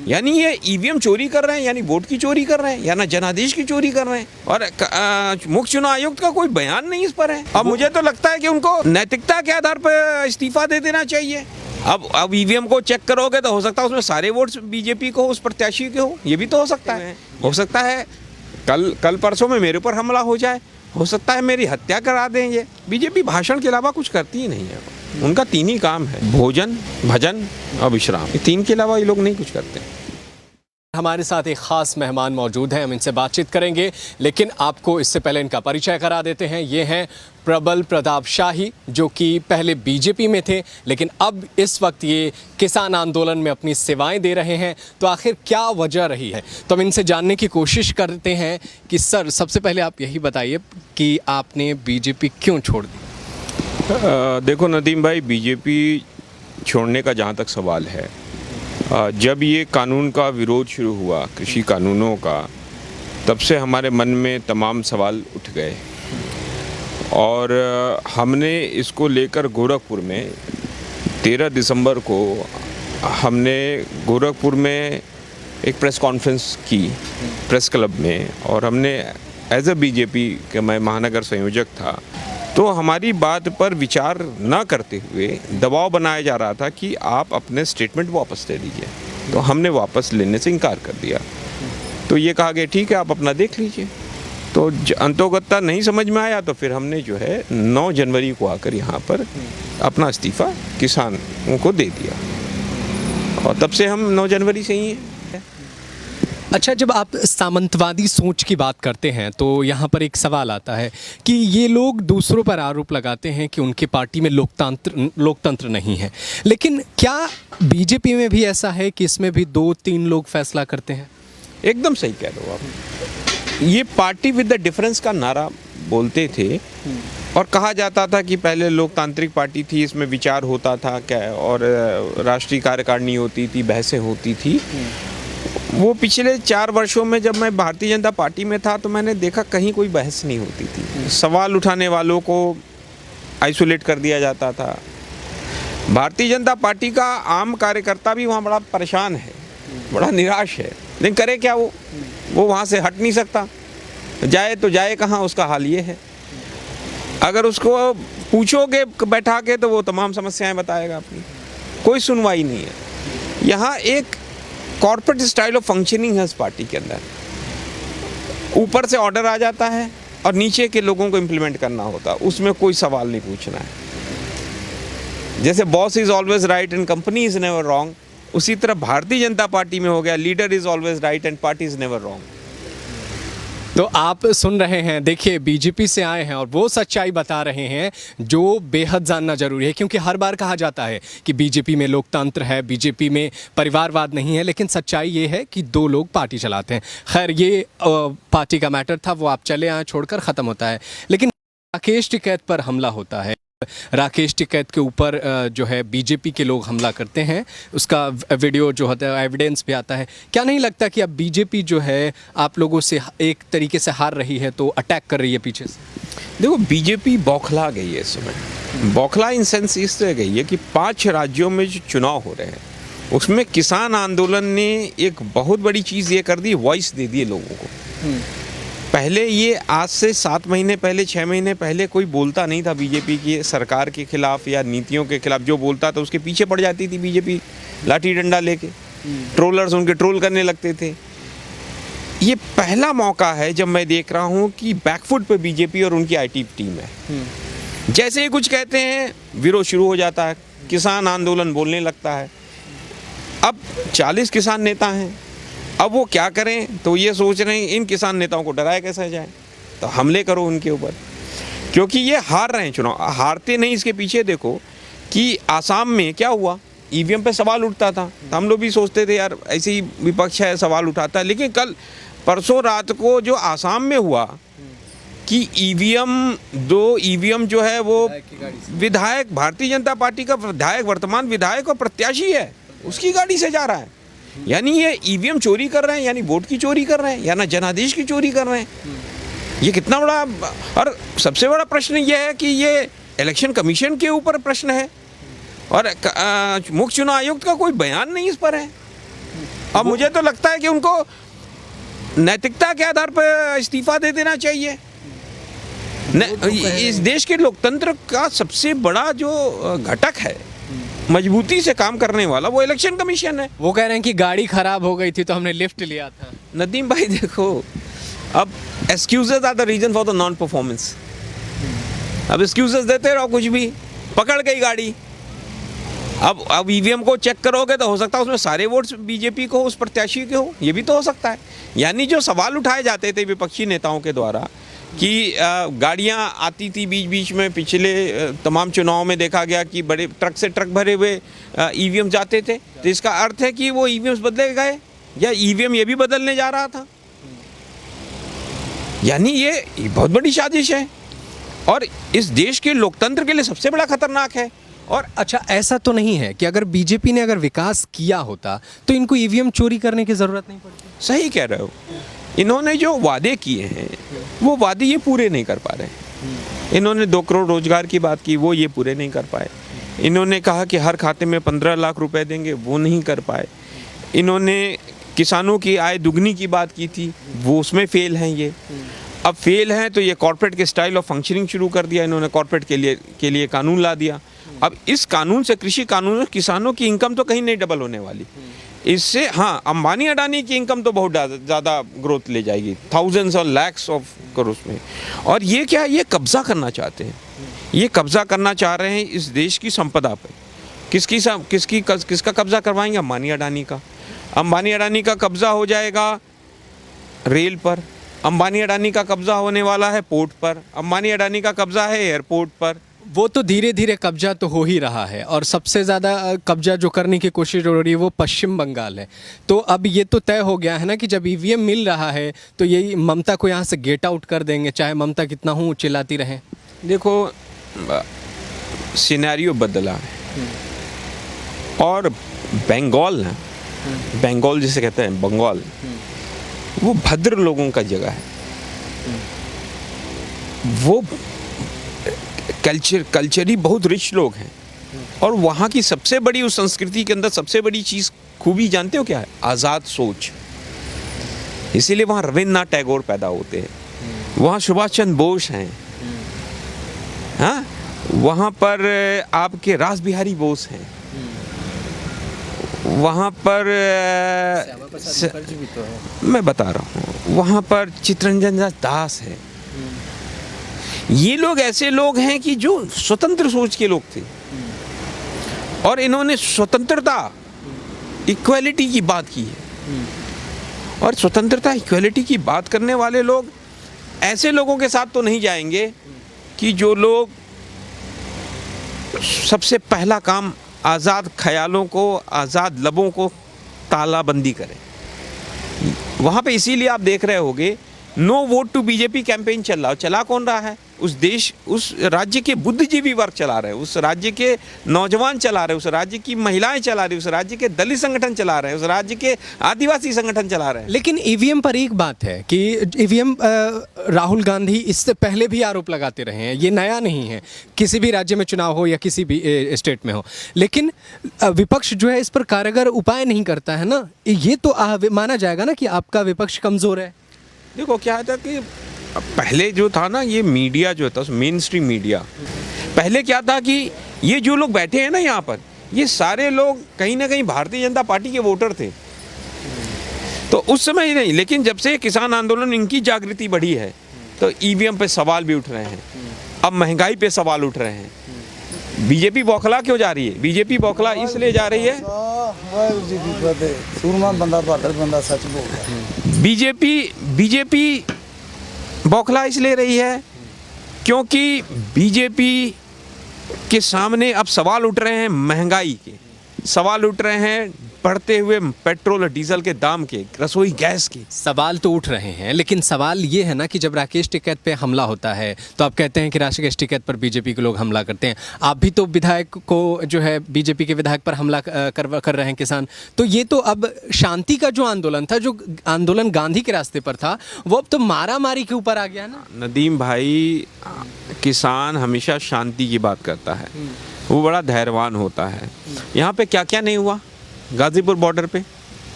यानी ये ईवीएम चोरी कर रहे हैं, यानी वोट की चोरी कर रहे हैं, या ना जनादेश की चोरी कर रहे हैं। और मुख्य चुनाव आयुक्त का कोई बयान नहीं इस पर है। अब मुझे तो लगता है कि उनको नैतिकता के आधार पर इस्तीफा दे देना चाहिए। अब ईवीएम को चेक करोगे तो हो सकता है उसमें सारे वोट्स बीजेपी को, उस प्रत्याशी के हो, ये भी तो हो सकता है। हो सकता है कल परसों में मेरे ऊपर हमला हो जाए, हो सकता है मेरी हत्या करा दें। ये बीजेपी भाषण के अलावा कुछ करती ही नहीं है। उनका 3 ही काम है, भोजन, भजन और विश्राम। ये 3 के अलावा ये लोग नहीं कुछ करते। हमारे साथ एक खास मेहमान मौजूद हैं, हम इनसे बातचीत करेंगे, लेकिन आपको इससे पहले इनका परिचय करा देते हैं। ये हैं प्रबल प्रताप शाही, जो कि पहले बीजेपी में थे, लेकिन अब इस वक्त ये किसान आंदोलन में अपनी सेवाएं दे रहे हैं। तो आखिर क्या वजह रही है, तो हम इनसे जानने की कोशिश करते हैं कि सर, सबसे पहले आप यही बताइए कि आपने बीजेपी क्यों छोड़ दी? देखो नदीम भाई, बीजेपी छोड़ने का जहाँ तक सवाल है, जब ये कानून का विरोध शुरू हुआ, कृषि कानूनों का, तब से हमारे मन में तमाम सवाल उठ गए और हमने इसको लेकर गोरखपुर में 13 दिसंबर को हमने गोरखपुर में एक प्रेस कॉन्फ्रेंस की प्रेस क्लब में, और हमने एज अ बीजेपी के, मैं महानगर संयोजक था, तो हमारी बात पर विचार न करते हुए दबाव बनाया जा रहा था कि आप अपने स्टेटमेंट वापस ले लीजिए। तो हमने वापस लेने से इनकार कर दिया। तो ये कहा गया ठीक है, आप अपना देख लीजिए। तो अंतोगत्ता नहीं समझ में आया, तो फिर हमने जो है 9 जनवरी को आकर यहाँ पर अपना इस्तीफ़ा किसानों को दे दिया, और तब से हम 9 जनवरी से ही हैं। अच्छा, जब आप सामंतवादी सोच की बात करते हैं तो यहाँ पर एक सवाल आता है कि ये लोग दूसरों पर आरोप लगाते हैं कि उनकी पार्टी में लोकतंत्र नहीं है, लेकिन क्या बीजेपी में भी ऐसा है कि इसमें भी 2-3 लोग फैसला करते हैं? एकदम सही कह रहे हो आप। ये पार्टी विद द डिफरेंस का नारा बोलते थे, और कहा जाता था कि पहले लोकतांत्रिक पार्टी थी, इसमें विचार होता था क्या, और राष्ट्रीय कार्यकारिणी होती थी, बहसें होती थी। वो पिछले 4 वर्षों में जब मैं भारतीय जनता पार्टी में था, तो मैंने देखा कहीं कोई बहस नहीं होती थी। सवाल उठाने वालों को आइसोलेट कर दिया जाता था। भारतीय जनता पार्टी का आम कार्यकर्ता भी वहाँ बड़ा परेशान है, बड़ा निराश है, लेकिन करे क्या, वो वहाँ से हट नहीं सकता। जाए तो जाए कहाँ, उसका हाल ये है। अगर उसको पूछोगे बैठा के, तो वो तमाम समस्याएं बताएगा अपनी, कोई सुनवाई नहीं है। यहाँ एक कॉर्पोरेट स्टाइल ऑफ फंक्शनिंग है इस पार्टी के अंदर। ऊपर से ऑर्डर आ जाता है और नीचे के लोगों को इम्प्लीमेंट करना होता है, उसमें कोई सवाल नहीं पूछना है। जैसे boss is always right and company is never wrong, उसी तरह भारतीय जनता पार्टी में हो गया, leader is always right and party is never wrong. तो आप सुन रहे हैं, देखिए बीजेपी से आए हैं और वो सच्चाई बता रहे हैं जो बेहद जानना जरूरी है, क्योंकि हर बार कहा जाता है कि बीजेपी में लोकतंत्र है, बीजेपी में परिवारवाद नहीं है, लेकिन सच्चाई ये है कि 2 लोग पार्टी चलाते हैं। खैर, ये पार्टी का मैटर था, वो आप चले आए, छोड़कर ख़त्म होता है। लेकिन राकेश टिकैत पर हमला होता है, राकेश टिकैत के ऊपर जो है बीजेपी के लोग हमला करते हैं, उसका वीडियो जो होता है, एविडेंस भी आता है। क्या नहीं लगता कि अब बीजेपी जो है आप लोगों से एक तरीके से हार रही है, तो अटैक कर रही है पीछे से? देखो, बीजेपी बौखला गई है इस समय। बौखला इन सेंस इससे गई है कि 5 राज्यों में जो चुनाव हो रहे हैं, उसमें किसान आंदोलन ने एक बहुत बड़ी चीज़ ये कर दी, वॉइस दे दी लोगों को। पहले ये आज से 7 महीने पहले, 6 महीने पहले कोई बोलता नहीं था बीजेपी की सरकार के खिलाफ या नीतियों के खिलाफ। जो बोलता था उसके पीछे पड़ जाती थी बीजेपी, लाठी डंडा लेके। ट्रोलर्स उनके ट्रोल करने लगते थे। ये पहला मौका है जब मैं देख रहा हूँ कि बैकफुट पे बीजेपी और उनकी आईटी टीम है। जैसे ही कुछ कहते हैं, विरोध शुरू हो जाता है, किसान आंदोलन बोलने लगता है। अब 40 किसान नेता हैं, अब वो क्या करें, तो ये सोच रहे हैं इन किसान नेताओं को डराया कैसे जाए, तो हमले करो उनके ऊपर, क्योंकि ये हार रहे हैं चुनाव। हारते नहीं, इसके पीछे देखो कि आसाम में क्या हुआ, ईवीएम पे सवाल उठता था, तो हम लोग भी सोचते थे यार ऐसे ही विपक्ष है, सवाल उठाता है। लेकिन कल परसों रात को जो आसाम में हुआ कि ईवीएम जो है वो विधायक, भारतीय जनता पार्टी का विधायक, वर्तमान विधायक और प्रत्याशी है, उसकी गाड़ी से जा रहा है। यानी ये ईवीएम चोरी कर रहे हैं, यानी वोट की चोरी कर रहे हैं, या ना जनादेश की चोरी कर रहे हैं। ये कितना बड़ा, और सबसे बड़ा प्रश्न ये है कि ये इलेक्शन कमीशन के ऊपर प्रश्न है, और मुख्य चुनाव आयुक्त का कोई बयान नहीं इस पर है। अब मुझे तो लगता है कि उनको नैतिकता के आधार पर इस्तीफा दे देना चाहिए। इस देश के लोकतंत्र का सबसे बड़ा जो घटक है, मजबूती से काम करने वाला, वो इलेक्शन कमीशन है। वो कह रहे हैं कि गाड़ी खराब हो गई थी तो हमने लिफ्ट लिया था। नदीम भाई देखो, अब excuses are the reason for the non performance. अब एक्सक्यूजेज देते रहो, कुछ भी पकड़ गई गाड़ी। अब ईवीएम को चेक करोगे तो हो सकता है उसमें सारे वोट्स बीजेपी को, उस प्रत्याशी के हो, ये भी तो हो सकता है। यानी जो सवाल उठाए जाते थे विपक्षी नेताओं के द्वारा कि गाड़ियां आती थी बीच बीच में, पिछले तमाम चुनाव में देखा गया कि बड़े ट्रक से ट्रक भरे हुए ईवीएम जाते थे, तो इसका अर्थ है कि वो ईवीएम्स बदले गए या ईवीएम ये भी बदलने जा रहा था। यानी ये बहुत बड़ी साजिश है और इस देश के लोकतंत्र के लिए सबसे बड़ा खतरनाक है। और अच्छा, ऐसा तो नहीं है कि अगर बीजेपी ने अगर विकास किया होता तो इनको ईवीएम चोरी करने की जरूरत नहीं पड़ती? सही कह रहे हो। इन्होंने जो वादे किए हैं वो वादे ये पूरे नहीं कर पा रहे हैं। इन्होंने 2 करोड़ रोजगार की बात की, वो ये पूरे नहीं कर पाए। इन्होंने कहा कि हर खाते में 15 लाख रुपए देंगे, वो नहीं कर पाए। इन्होंने किसानों की आय दुगनी की बात की थी, वो उसमें फेल हैं ये। अब फेल हैं तो ये कॉर्पोरेट के स्टाइल ऑफ फंक्शनिंग शुरू कर दिया इन्होंने, कॉर्पोरेट के लिए कानून ला दिया। अब इस कानून से, कृषि कानून से किसानों की इनकम तो कहीं नहीं डबल होने वाली। इससे हाँ, अंबानी अडानी की इनकम तो बहुत ज़्यादा ग्रोथ ले जाएगी, थाउजेंड्स और लैक्स ऑफ करोड़ में। और ये क्या, ये कब्जा करना चाहते हैं, ये कब्जा करना चाह रहे हैं इस देश की संपदा पर। किसका कब्जा करवाएंगे? अंबानी अडानी का। अंबानी अडानी का कब्जा हो जाएगा रेल पर, अंबानी अडानी का कब्जा होने वाला है पोर्ट पर, अंबानी अडानी का कब्जा है एयरपोर्ट पर। वो तो धीरे धीरे कब्जा तो हो ही रहा है और सबसे ज़्यादा कब्जा जो करने की कोशिश हो रही है वो पश्चिम बंगाल है। तो अब ये तो तय हो गया है ना कि जब ईवीएम मिल रहा है तो यही ममता को यहाँ से गेट आउट कर देंगे, चाहे ममता कितना हूँ चिल्लाती रहें। देखो, सिनेरियो बदला है और बंगाल ना, बंगाल जिसे कहते हैं बंगाल, वो भद्र लोगों का जगह है। वो कल्चरी बहुत रिच लोग हैं और वहाँ की सबसे बड़ी, उस संस्कृति के अंदर सबसे बड़ी चीज़, खूबी जानते हो क्या है? आज़ाद सोच। इसीलिए वहाँ रविन्द्रनाथ टैगोर पैदा होते हैं, वहाँ सुभाष चंद्र बोस हैं, हाँ, वहाँ पर आपके रास बिहारी बोस हैं, वहाँ पर मैं बता रहा हूँ, वहाँ पर चित्तरंजन दास है। ये लोग ऐसे लोग हैं कि जो स्वतंत्र सोच के लोग थे और इन्होंने स्वतंत्रता, इक्वालिटी की बात की है। और स्वतंत्रता, इक्वालिटी की बात करने वाले लोग ऐसे लोगों के साथ तो नहीं जाएंगे कि जो लोग सबसे पहला काम आज़ाद ख्यालों को, आज़ाद लबों को तालाबंदी करें। वहाँ पे इसीलिए आप देख रहे होंगे no vote to BJP campaign चल रहा है। चला कौन रहा है? उस राज्य के बुद्धिजीवी वर्ग चला रहे हैं, उस राज्य के नौजवान चला रहे हैं, उस राज्य की महिलाएं चला रही हैं, उस राज्य के दलित संगठन चला रहे हैं, उस राज्य के आदिवासी संगठन चला रहे हैं। लेकिन ईवीएम पर एक बात है कि ईवीएम, राहुल गांधी इससे पहले भी आरोप लगाते रहे हैं, ये नया नहीं है, किसी भी राज्य में चुनाव हो या किसी भी स्टेट में हो। लेकिन विपक्ष जो है इस पर कारगर उपाय नहीं करता है ना, ये तो माना जाएगा ना कि आपका विपक्ष कमज़ोर है। देखो क्या था कि पहले जो था ना, ये मीडिया जो था, मेन स्ट्रीम मीडिया, पहले क्या था कि ये जो लोग बैठे हैं ना यहाँ पर, ये सारे लोग कहीं ना कहीं भारतीय जनता पार्टी के वोटर थे। तो उस समय ही नहीं, लेकिन जब से किसान आंदोलन, इनकी जागृति बढ़ी है, तो ईवीएम पे सवाल भी उठ रहे हैं, अब महंगाई पे सवाल उठ रहे हैं। बीजेपी बौखला क्यों जा रही है? बीजेपी बौखला इसलिए जा रही है, बीजेपी बौखला इसलिए रही है क्योंकि बीजेपी के सामने अब सवाल उठ रहे हैं महंगाई के, सवाल उठ रहे हैं बढ़ते हुए पेट्रोल और डीजल के दाम के, रसोई गैस के। सवाल तो उठ रहे हैं, लेकिन सवाल ये है ना कि जब राकेश टिकैत पे हमला होता है तो आप कहते हैं कि राकेश टिकैत पर बीजेपी के लोग हमला करते हैं। आप भी तो विधायक को जो है बीजेपी के विधायक पर हमला कर रहे हैं किसान। तो ये तो अब शांति का जो आंदोलन था, जो आंदोलन गांधी के रास्ते पर था, वो अब तो मारा मारी के ऊपर आ गया ना। नदीम भाई, किसान हमेशा शांति की बात करता है, वो बड़ा धैर्यवान होता है। यहाँ पे क्या क्या नहीं हुआ गाजीपुर बॉर्डर पे?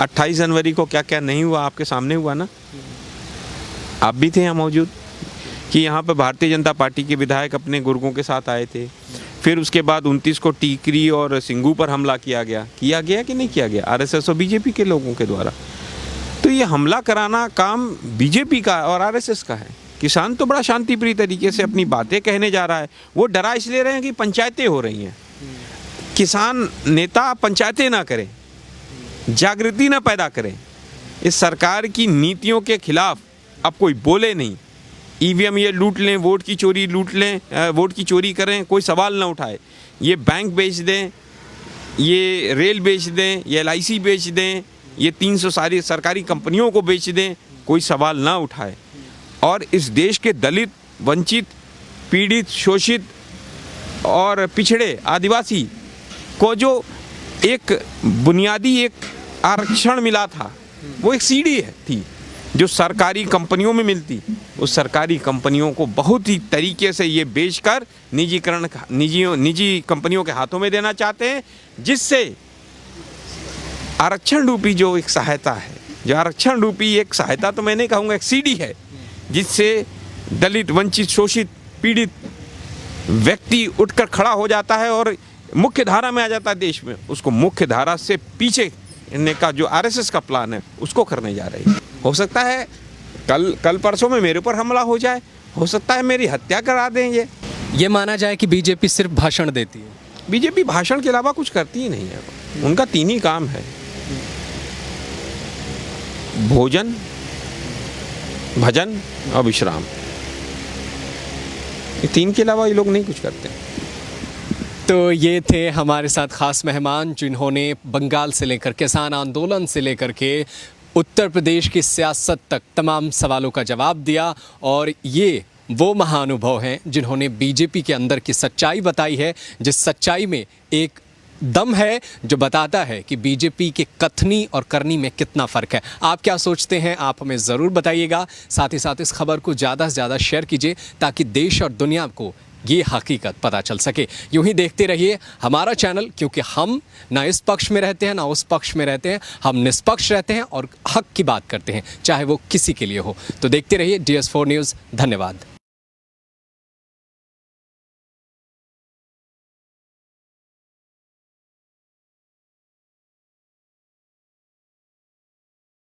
28 जनवरी को क्या क्या नहीं हुआ आपके सामने हुआ ना, आप भी थे यहाँ मौजूद कि यहाँ पे भारतीय जनता पार्टी के विधायक अपने गुर्गों के साथ आए थे। फिर उसके बाद 29 को टीकरी और सिंगू पर हमला किया गया कि नहीं किया गया, आरएसएस और बीजेपी के लोगों के द्वारा। तो ये हमला कराना काम बीजेपी का और आरएसएस का है। किसान तो बड़ा शांतिप्रिय तरीके से अपनी बातें कहने जा रहा है। वो डरा इसलिए रहे हैं कि पंचायतें हो रही हैं, किसान नेता पंचायतें ना करें, जागृति ना पैदा करें, इस सरकार की नीतियों के खिलाफ अब कोई बोले नहीं। ईवीएम ये लूट लें, वोट की चोरी लूट लें, वोट की चोरी करें, कोई सवाल ना उठाए। ये बैंक बेच दें, ये रेल बेच दें, ये LIC बेच दें, ये 300 सारी सरकारी कंपनियों को बेच दें, कोई सवाल ना उठाए। और इस देश के दलित, वंचित, पीड़ित, शोषित और पिछड़े आदिवासी को जो एक बुनियादी एक आरक्षण मिला था, वो एक सीढ़ी थी जो सरकारी कंपनियों में मिलती। उस सरकारी कंपनियों को बहुत ही तरीके से ये बेचकर निजीकरण, निजी कंपनियों के हाथों में देना चाहते हैं, जिससे आरक्षण रूपी जो एक सहायता है, जो आरक्षण रूपी एक सहायता तो मैं नहीं कहूँगा, एक सीढ़ी है, जिससे दलित, वंचित, शोषित, पीड़ित व्यक्ति उठकर खड़ा हो जाता है और मुख्य धारा में आ जाता है देश में। उसको मुख्य धारा से पीछे करने का जो आरएसएस का प्लान है, उसको करने जा रही है। हो सकता है कल परसों में मेरे ऊपर हमला हो जाए, हो सकता है मेरी हत्या करा देंगे। ये माना जाए कि बीजेपी सिर्फ भाषण देती है। बीजेपी भाषण के अलावा कुछ करती ही नहीं है। उनका 3 ही काम है, भोजन, भजन और विश्राम। ये 3 के अलावा ये लोग नहीं कुछ करते। तो ये थे हमारे साथ खास मेहमान, जिन्होंने बंगाल से लेकर किसान आंदोलन से लेकर के उत्तर प्रदेश की सियासत तक तमाम सवालों का जवाब दिया। और ये वो महानुभव हैं जिन्होंने बीजेपी के अंदर की सच्चाई बताई है, जिस सच्चाई में एक दम है जो बताता है कि बीजेपी के कथनी और करनी में कितना फ़र्क है। आप क्या सोचते हैं, आप हमें ज़रूर बताइएगा। साथ ही साथ इस खबर को ज़्यादा से ज़्यादा शेयर कीजिए ताकि देश और दुनिया को ये हकीकत पता चल सके। यूं ही देखते रहिए हमारा चैनल, क्योंकि हम ना इस पक्ष में रहते हैं ना उस पक्ष में रहते हैं, हम निष्पक्ष रहते हैं और हक की बात करते हैं, चाहे वो किसी के लिए हो। तो देखते रहिए DS4 न्यूज़। धन्यवाद।